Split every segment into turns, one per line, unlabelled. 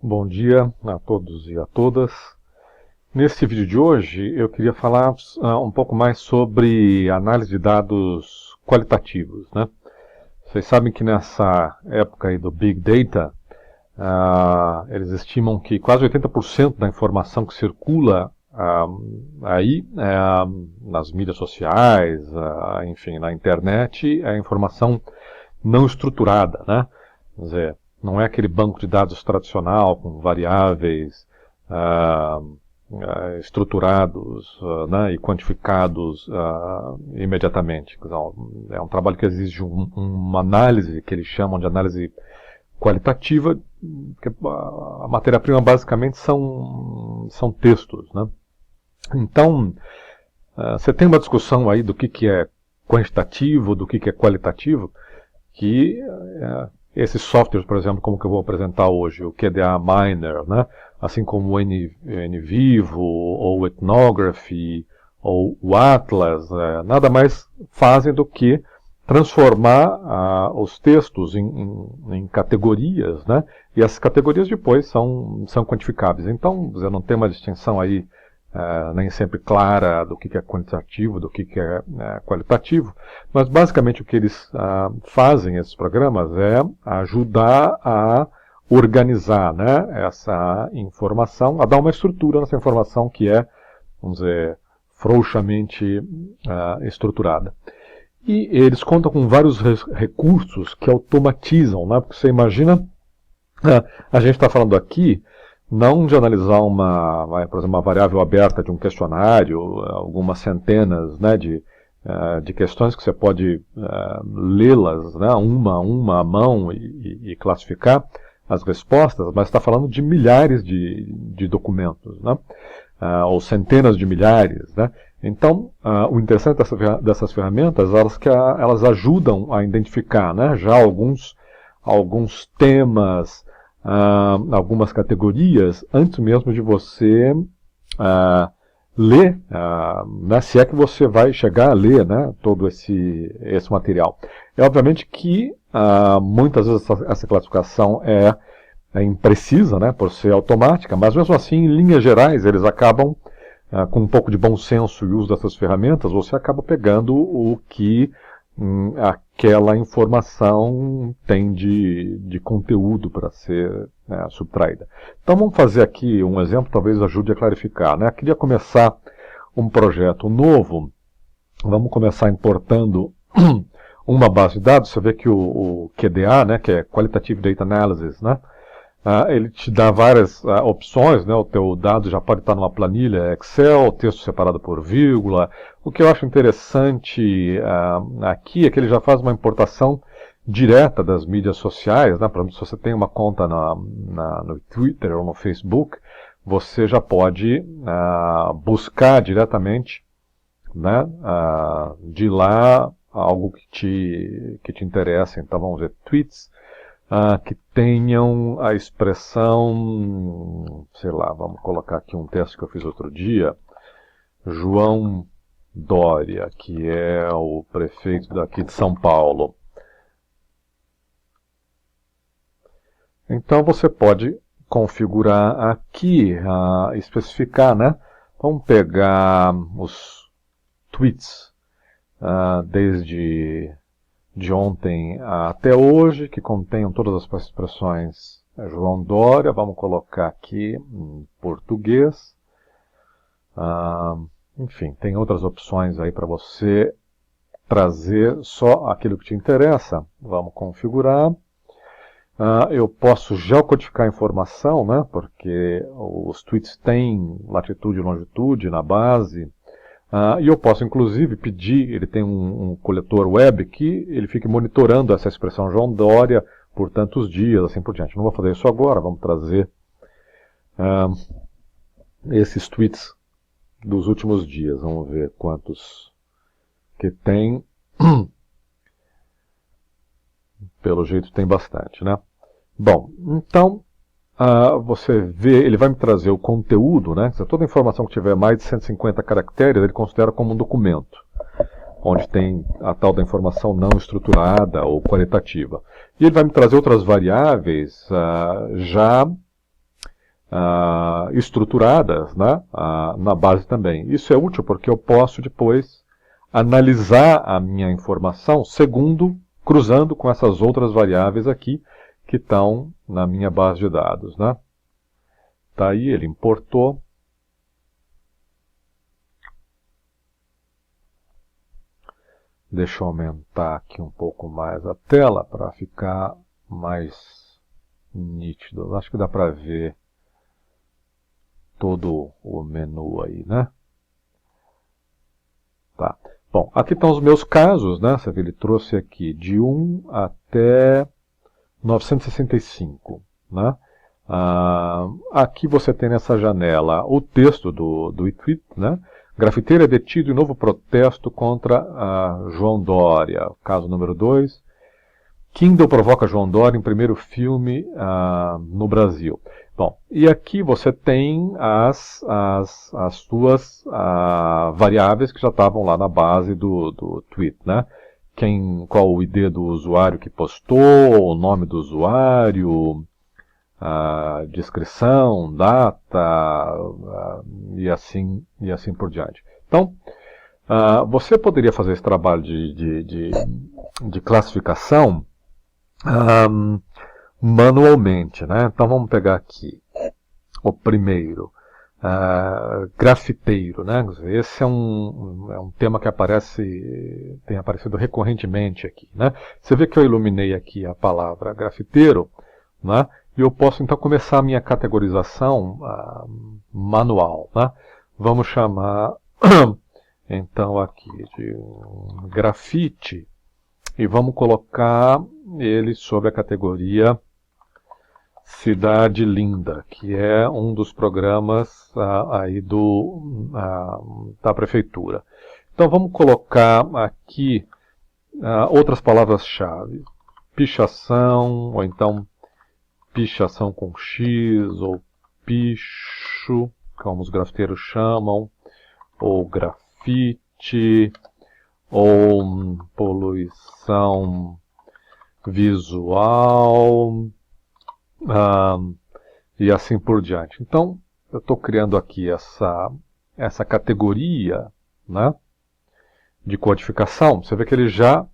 Bom dia a todos e a todas. Neste vídeo de hoje eu queria falar um pouco mais sobre análise de dados qualitativos, né? Vocês sabem que nessa época aí do Big Data, eles estimam que quase 80% da informação que circula aí nas mídias sociais, enfim, na internet, é informação não estruturada, né? Quer dizer, não é aquele banco de dados tradicional com variáveis estruturados né, e quantificados imediatamente. É um trabalho que exige uma análise que eles chamam de análise qualitativa, que a matéria-prima basicamente são textos, né? Então, você tem uma discussão aí do que é quantitativo, do que é qualitativo, que esses softwares, por exemplo, como que eu vou apresentar hoje, o QDA Miner, né? Assim como o NVivo, ou o Ethnography, ou o Atlas, nada mais fazem do que transformar os textos em categorias, né? E essas categorias depois são quantificáveis. Então, você não tem uma distinção aí nem sempre clara do que é quantitativo, do que é qualitativo, mas basicamente o que eles fazem, esses programas, é ajudar a organizar, né, essa informação, a dar uma estrutura nessa informação que é, vamos dizer, frouxamente estruturada. E eles contam com vários recursos que automatizam, né, porque você imagina, a gente está falando aqui não de analisar por exemplo, uma variável aberta de um questionário, algumas centenas, né, de questões que você pode lê-las, né, uma à mão e classificar as respostas, mas está falando de milhares de documentos, né, ou centenas de milhares, né. Então, o interessante dessas ferramentas é que elas ajudam a identificar, né, já alguns temas, algumas categorias antes mesmo de você ler, né, se é que você vai chegar a ler, né, todo esse material. É obviamente que muitas vezes essa classificação é imprecisa, né, por ser automática, mas mesmo assim, em linhas gerais, eles acabam, com um pouco de bom senso e uso dessas ferramentas, você acaba pegando o que aquela informação tem de conteúdo para ser subtraída. Então vamos fazer aqui um exemplo, talvez ajude a clarificar, né? Queria começar um projeto novo, vamos começar importando uma base de dados. Você vê que o QDA, né, que é Qualitative Data Analysis, né, ele te dá várias opções, né? O teu dado já pode estar numa planilha Excel, texto separado por vírgula. O que eu acho interessante aqui é que ele já faz uma importação direta das mídias sociais, né? Por exemplo, se você tem uma conta no Twitter ou no Facebook, você já pode buscar diretamente, né, de lá algo que te interessa. Então vamos ver, tweets que tenham a expressão, sei lá, vamos colocar aqui um texto que eu fiz outro dia, João Dória, que é o prefeito daqui de São Paulo. Então você pode configurar aqui, especificar, né? Vamos pegar os tweets desde de ontem até hoje, que contenham todas as expressões João Dória. Vamos colocar aqui em português. Enfim, tem outras opções aí para você trazer só aquilo que te interessa. Vamos configurar. Eu posso geocodificar a informação, né, porque os tweets têm latitude e longitude na base. E eu posso, inclusive, pedir, ele tem um coletor web que ele fique monitorando essa expressão João Dória por tantos dias, assim por diante. Não vou fazer isso agora, vamos trazer esses tweets dos últimos dias. Vamos ver quantos que tem. Pelo jeito tem bastante, né? Bom, então você vê, ele vai me trazer o conteúdo, né? Toda a informação que tiver mais de 150 caracteres, ele considera como um documento, onde tem a tal da informação não estruturada ou qualitativa. E ele vai me trazer outras variáveis já estruturadas, né, na base também. Isso é útil porque eu posso depois analisar a minha informação cruzando com essas outras variáveis aqui que estão na minha base de dados, né? Tá aí, ele importou. Deixa eu aumentar aqui um pouco mais a tela para ficar mais nítido. Acho que dá para ver todo o menu aí, né? Tá. Bom, aqui estão os meus casos, né? Você vê, ele trouxe aqui de 1 até 965, né? Aqui você tem nessa janela o texto do tweet, né? Grafiteiro é detido em novo protesto contra João Dória, caso número 2. Kindle provoca João Dória em primeiro filme no Brasil. Bom, e aqui você tem as suas variáveis que já estavam lá na base do tweet, né? Qual o ID do usuário que postou, o nome do usuário, a descrição, data e assim por diante. Então, você poderia fazer esse trabalho de classificação manualmente, né? Então vamos pegar aqui o primeiro, grafiteiro, né? Esse é um tema que tem aparecido recorrentemente aqui, né? Você vê que eu iluminei aqui a palavra grafiteiro, né? E eu posso então começar a minha categorização manual, né? Vamos chamar então aqui de grafite e vamos colocar ele sob a categoria Cidade Linda, que é um dos programas aí da prefeitura. Então vamos colocar aqui outras palavras-chave. Pichação, ou então pichação com X, ou picho, como os grafiteiros chamam, ou grafite, ou poluição visual, e assim por diante. Então, eu estou criando aqui essa categoria, né, de codificação. Você vê que ele já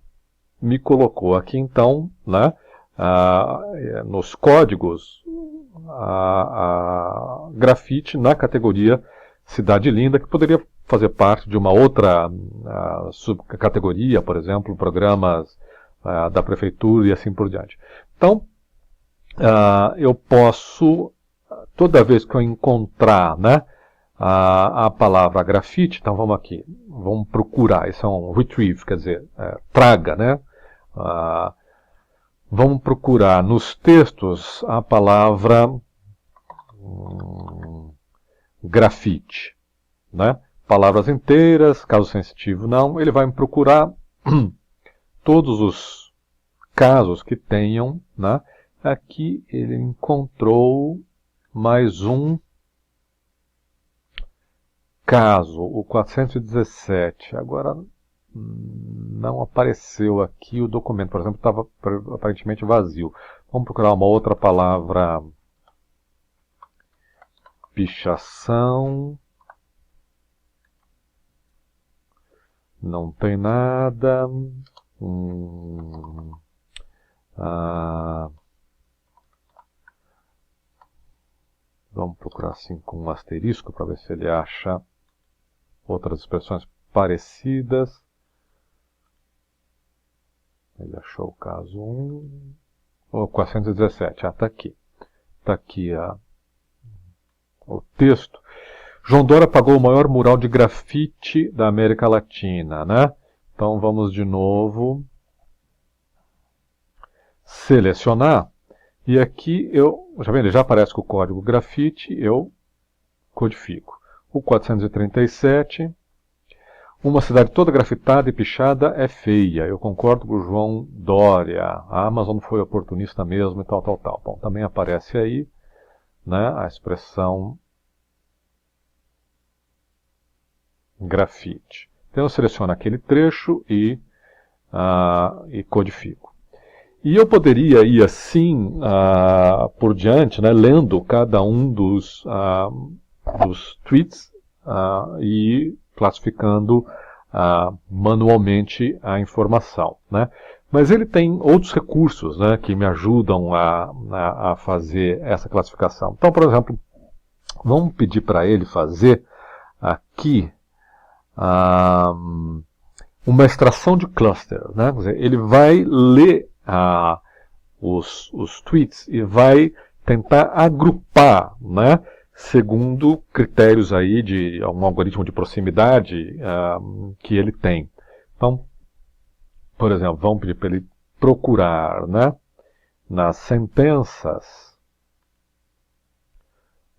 me colocou aqui, então, né, nos códigos, a grafite na categoria Cidade Linda, que poderia fazer parte de uma outra subcategoria, por exemplo, programas da prefeitura e assim por diante. Então, eu posso, toda vez que eu encontrar, né, a palavra grafite, então vamos aqui, vamos procurar, isso é um retrieve, quer dizer, traga, né? Vamos procurar nos textos a palavra grafite, né? Palavras inteiras, caso sensitivo não, ele vai me procurar todos os casos que tenham, né? Aqui ele encontrou mais um caso, o 417. Agora não apareceu aqui o documento, por exemplo, estava aparentemente vazio. Vamos procurar uma outra palavra. Pichação. Não tem nada. Vamos procurar assim com um asterisco para ver se ele acha outras expressões parecidas. Ele achou o caso 1. O 417. Está aqui. Está aqui o texto. João Dória pagou o maior mural de grafite da América Latina, né? Então vamos de novo selecionar. E aqui já vendo, já aparece com o código grafite, eu codifico. O 437, uma cidade toda grafitada e pichada é feia. Eu concordo com o João Dória. A Amazon foi oportunista mesmo e tal. Bom, também aparece aí, né, a expressão grafite. Então eu seleciono aquele trecho e codifico. E eu poderia ir assim por diante, né, lendo cada um dos tweets e classificando manualmente a informação, né? Mas ele tem outros recursos, né, que me ajudam a fazer essa classificação. Então, por exemplo, vamos pedir para ele fazer aqui uma extração de cluster, né? Quer dizer, ele vai ler os tweets e vai tentar agrupar, né, segundo critérios aí de um algoritmo de proximidade que ele tem. Então, por exemplo, vamos pedir para ele procurar, né, nas sentenças,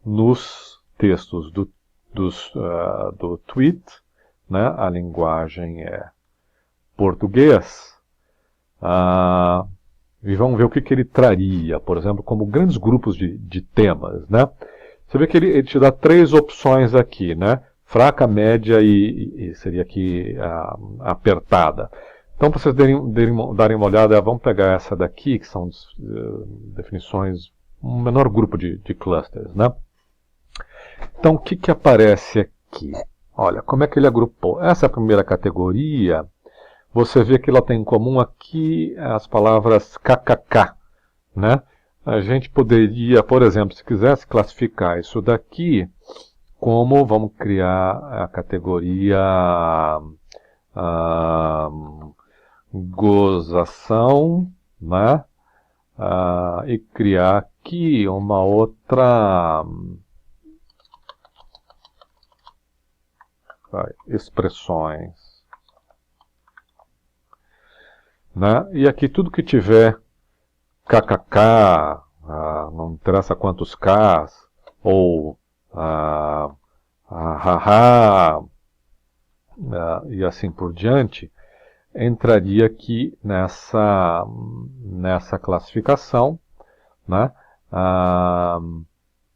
nos textos do tweet, né, a linguagem é português, e vamos ver o que ele traria, por exemplo, como grandes grupos de temas, né? Você vê que ele te dá 3 opções aqui, né? Fraca, média e seria aqui apertada. Então, para vocês darem uma olhada, vamos pegar essa daqui, que são definições, um menor grupo de clusters, né? Então, o que aparece aqui? Olha, como é que ele agrupou? Essa é a primeira categoria. Você vê que ela tem em comum aqui as palavras kkk, né? A gente poderia, por exemplo, se quisesse classificar isso daqui como, vamos criar a categoria gozação, né? E criar aqui uma outra expressões, né? E aqui tudo que tiver kkk, não interessa quantos Ks, ou haha, e assim por diante, entraria aqui nessa classificação, né?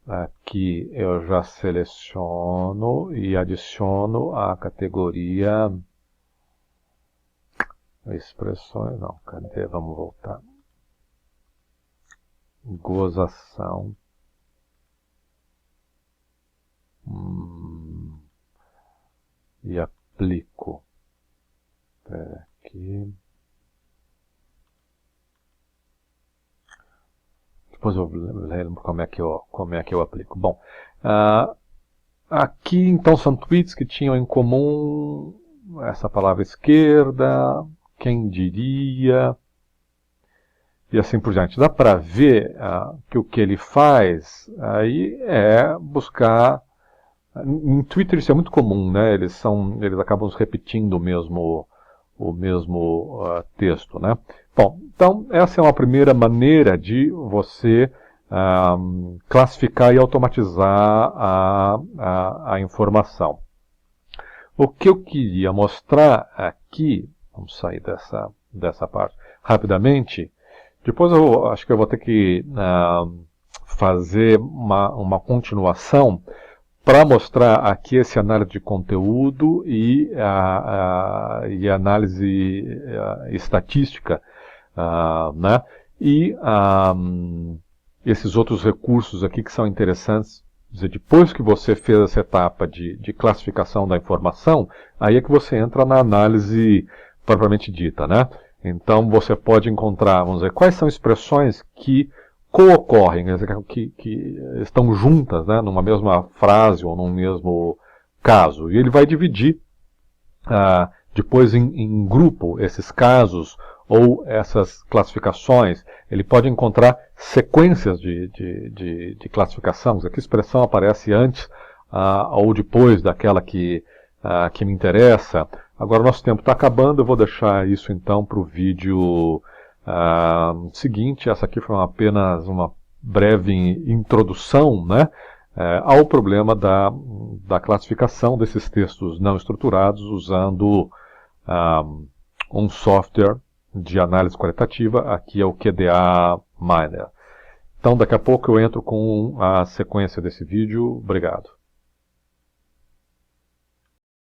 Aqui eu já seleciono e adiciono a categoria expressões, não, cadê? Vamos voltar. Gozação. E aplico. Espera aqui. Depois eu lembro como é que eu aplico. Bom, aqui então são tweets que tinham em comum essa palavra esquerda, quem diria, e assim por diante. Dá para ver que o que ele faz aí é buscar. Em Twitter isso é muito comum, né? Eles acabam repetindo o mesmo texto, né? Bom, então essa é uma primeira maneira de você classificar e automatizar a informação. O que eu queria mostrar aqui, vamos sair dessa parte rapidamente. Depois eu acho que eu vou ter que fazer uma continuação para mostrar aqui esse análise de conteúdo e análise estatística, né? E esses outros recursos aqui que são interessantes. Quer dizer, depois que você fez essa etapa de classificação da informação, aí é que você entra na análise propriamente dita, né? Então você pode encontrar, vamos dizer, quais são expressões que co-ocorrem, quer dizer, que estão juntas, né, numa mesma frase ou num mesmo caso. E ele vai dividir depois em grupo esses casos ou essas classificações. Ele pode encontrar sequências de classificação, que expressão aparece antes ou depois daquela que me interessa. Agora o nosso tempo está acabando, eu vou deixar isso então para o vídeo seguinte. Essa aqui foi apenas uma breve introdução, né, ao problema da classificação desses textos não estruturados usando um software de análise qualitativa. Aqui é o QDA Miner. Então daqui a pouco eu entro com a sequência desse vídeo. Obrigado.